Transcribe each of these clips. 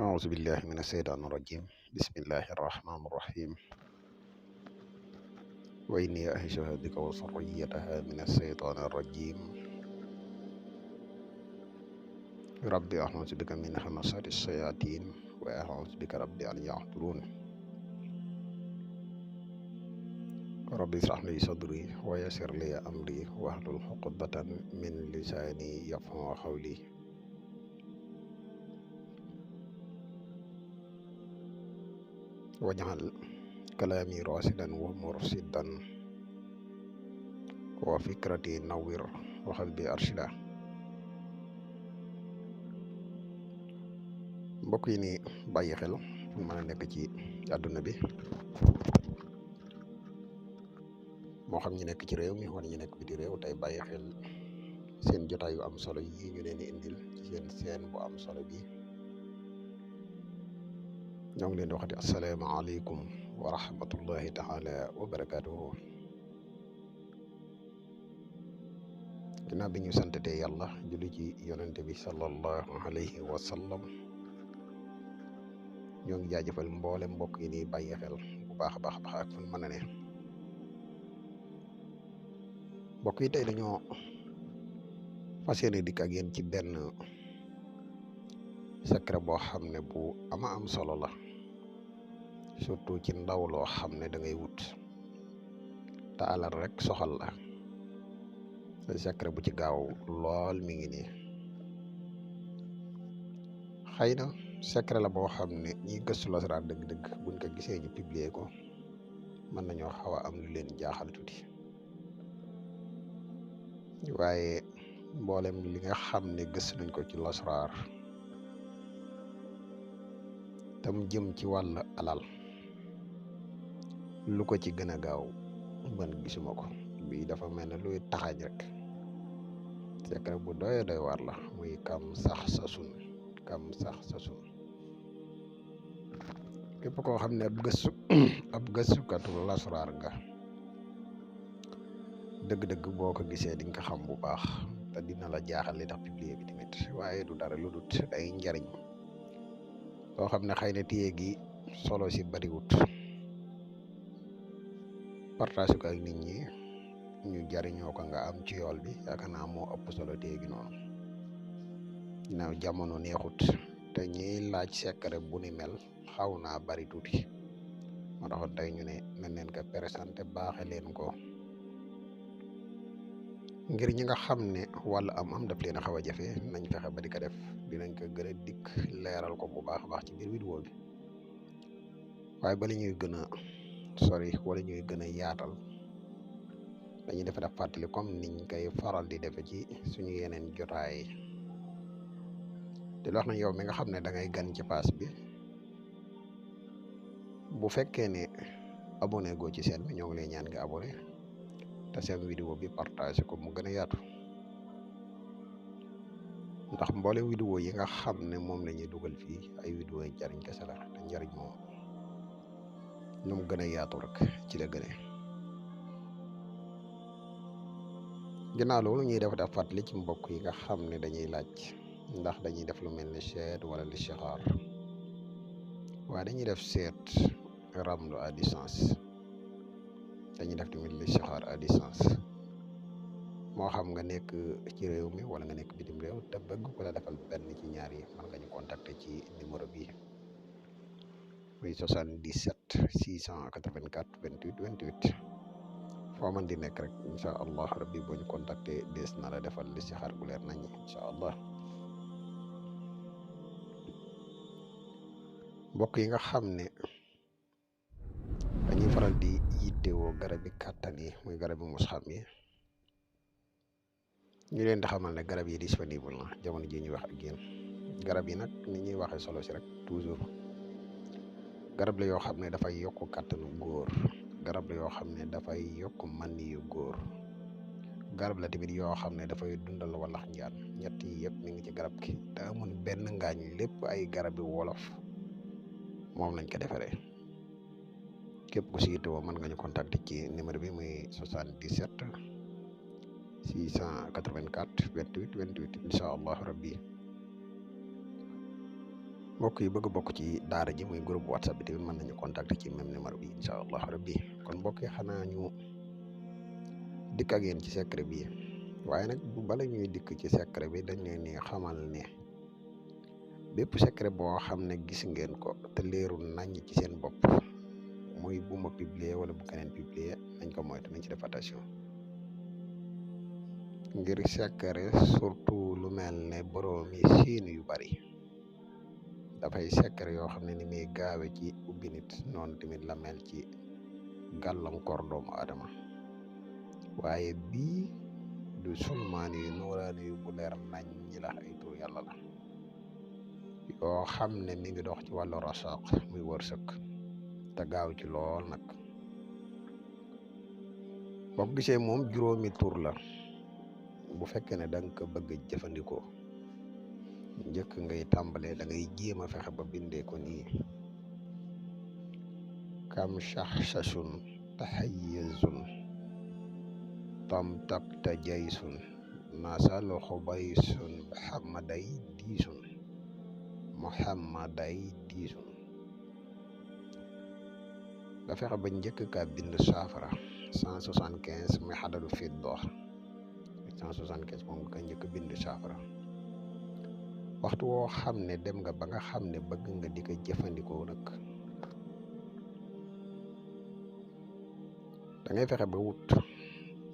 أعوذ بالله من الشيطان الرجيم بسم الله الرحمن الرحيم وإني أعيذها بك وذريتها من الشيطان الرجيم ربي أعوذ بك من همزات الشياطين وأعوذ بك ربي أن يحضرون ربي اشرح لي صدري ويسر لي أمري واحلل عقدة من لساني يفقهوا قولي واجعل كلامي راشدا ومرشدا وفكرتي نوّر وقلبي أرشدا mbokk yi ni bàyyi xel fu mën a nekk ci àdduna bi moo xam ñu nekk ci réew mi wala ñu nekk biti réew tey bàyyi xel seen jotaay yu am solo yi ñu leen di indil ci seen bu am solo bi ñoo ngi leen di waxati asalaamaaleykum wa rahmatullahi taala wa barakaatuhu ginnaaw bi ñu santatee yàlla julli ci yonente bi sallallahu alayhi wa sallam ñoo ngi jaajëfal mboolem mbokk yi ni bàyyi xel bu baax a baax ak fu mën a ne mbokk yi tey dañoo fas yéene dikk ak yéen ci benn secret boo xam ne bu ama am solo la surtout ci ndaw loo xam ne da ngay wut te alal rek soxal la secret bu ci gaaw lool mi ngi nii xëy na secret la boo xam ne ñi gëstu lasaraan dëgg-dëgg buñ ko gisee ñu publier ko mën nañoo xaw a am lu leen jaaxal tuuti waaye mboolem li nga xam ne gëstu nañ ko ci lasraar tam jëm ci wàll alal lu ko ci gën a gaaw man gisuma ko bii dafa mel ne luy taxañ rek secret bu doy war la muy kam sax sa sun képp koo xam ne ab gëstukatu lasraar nga dëgg-dëgg boo ko gisee di nga ko xam bu baax te dina la jaaxal li tax publier bi tamit waaye du dara lu dut ay njariñ loo xam ne xëy na téye gi solo si bariwut partage ko ak nit ñi ñu jariñoo ko nga am ci yool bi yaakaar naa moo ëpp solo téye gi noonu ginnaaw jamono neexut te ñiy laaj secret bu ni mel xaw naa bari tuuti moo taxoon tey ñu ne nañ leen ko présenté baaxe leen ko ngir ñi nga xam ne wàllu am daf leen a xaw a jafe nañ fexe ba di ko def dinañ ko gën a dikk leeral ko bu baax a baax ci biir vidéo bi waaye bala ñuy gën a sori wala ñuy gën a yaatal dañuy def fàttali comme niñ koy faral di defe ci suñu yeneen jotaay di wax na yow mi nga xam ne da ngay gan ci pass bi bu fekkee ne abonné goo ci seen bi ñoo ngi lay ñaan nga abonné te seen vidéo bi partage ko mu gën a yaatu ndax mboolem vidéo yi nga xam ne moom la ñuy dugal fii ay vidéo yi njariñ kese la te njariñ moom nu mu gën a yaatu rek ci la gëne ginnaaw loolu ñuy def fàttali ci mbokk yi nga xam ne dañuy laaj ndax dañuy def lu mel ni seet wala listixaar waaye dañuy def seet ramlu à distance dañuy def tamit listixaar à distance moo xam nga nekk ci réew mi wala nga nekk bitim réew te bëgg ko la defal benn ci ñaar yi mën nga ñu contacter ci numéro bi muy 77 684 28 28 foo mën di nekk rek incha allah rabbi boo ñu contacter dees na la defal listixaar bu leer nañ incha allah mbokk yi nga xam ne dañuy faral di yittewoo garabi kàttan yi muy garabi musxam yi ñu leen di xamal ne garab yi disponible na jamono ji ñuy wax ak yéen garab yi nag ni ñuy waxee solo si rek toujours garab la yoo xam ne dafay yokk kàttanu góor garab la yoo xam ne dafay yokk mànni yu góor garab la tamit yoo xam ne dafay dundal walax njaan ñett yi yëpp mi ngi ci garab gi te amul benn ngaañ lépp ay garabi wolof moom lañ ko defaree képp ku si yittewoo mën nga ñu contacter ci numéro bi muy 77 684 28 28 incha allah rabbi mbokk yi bëgg bokk ci daara ji muy groupe whatsapp bi tamit mën nañu contacter ci même numéro bi incha allah rabbi kon mbokk yi xanaa ñu dikk ak yéen ci secret bi waaye nag bala ñuy dikk ci secret bi dañ leen ni xamal ne bépp secret boo xam ne gis ngeen ko te leerul nañ ci seen bopp muy bu ma publier wala bu keneen publier nañ ko moytu nañ ci def attention ngir secret surtout lu mel ne boroomi siin yu bari dafay secret yoo xam ne ni muy gaawe ci ubbi nit noonu tamit la mel ci gàllankoor doomu adama waaye bii du sulmaani yu nuuraani yu bu leer nañ ñi la ay tur yàlla la yoo xam ne mi ngi dox ci wàllu rasaq muy wërsëg te gaaw ci lool nag boo ko gisee moom juróomi tur la bu fekkee ne da nga ko bëgg jëfandikoo njëkk ngay tàmbalee da ngay jéem a fexe ba bindee ko nii kam shahshashun tahayyazun tam takta jaysun nasal xubaysun muhammaday diisun nga fexe ba njëkk ka bind saafara 175 muy xadalu fidda 175 moom nga njëkk bind saafara waxtu woo xam ne dem nga ba nga xam ne bëgg nga di ko jëfandikoo nag da ngay fexe ba wut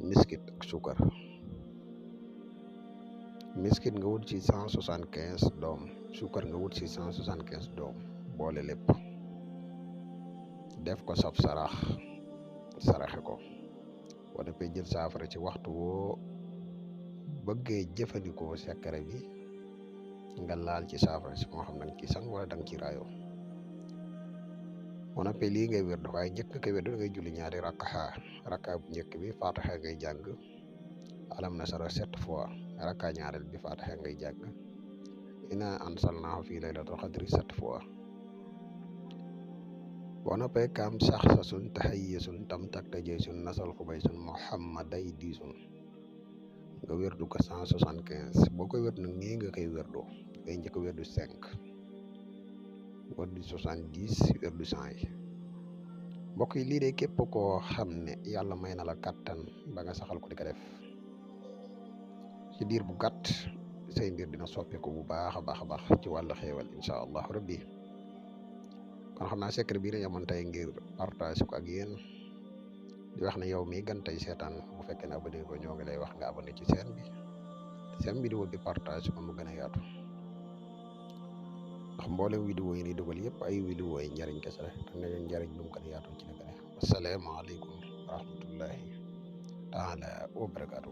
miskit ak suukar miskit nga wut ci 175 doom suukar nga wut ci 175 doom boole lépp def ko saf saraxe ko boo defee jël saafara ci waxtu woo bëggee jëfandikoo secret bi nga laal ci saafara si moo xam danga ci sang wala danga ci raayoo moo noppee lii ngay wérdu waaye njëkk nga koy wérdu da ngay julli ñaari rakka bu njëkk bi faatixa ngay jàng alam nasara 7 fois rakka ñaareel bi faatixa ngay jàng inna ansalnaahu fii laylatul qadri 7 fois boo noppee kam shahshashun tahayyasun tam takta jaysun nasal xubaysun muhammaday diisun nga wérdu ko 175 boo koy wérdu nag nii nga koy wérdu ngay njëkk wérdu 5 wérdu 70 wérdu 100 yi mbokk yi lii de képp koo xam ne yàlla may na la kattan ba nga saxal ko di ko def ci diir bu gàtt say mbir dina soppeeku bu baax a baax ci wàllu xéewal incha allah rabbi kon xam naa secret bii la amoon tey ngir partage ko ak yéen di wax ne yow mi gan tey seetaan bu fekkee ne abonné ko ñoo ngi lay wax nga abonné ci chaîne bi seen vidéo bi partage ko mu gën a yaatu ndax mboolem vidéo yi ni dugal yëpp ay vidéo yi njariñ kese la te ne njariñ lu mu gën a yaatu ci la gën a wasalaamaaleykum wa rahmatullahi taala wa barakaatu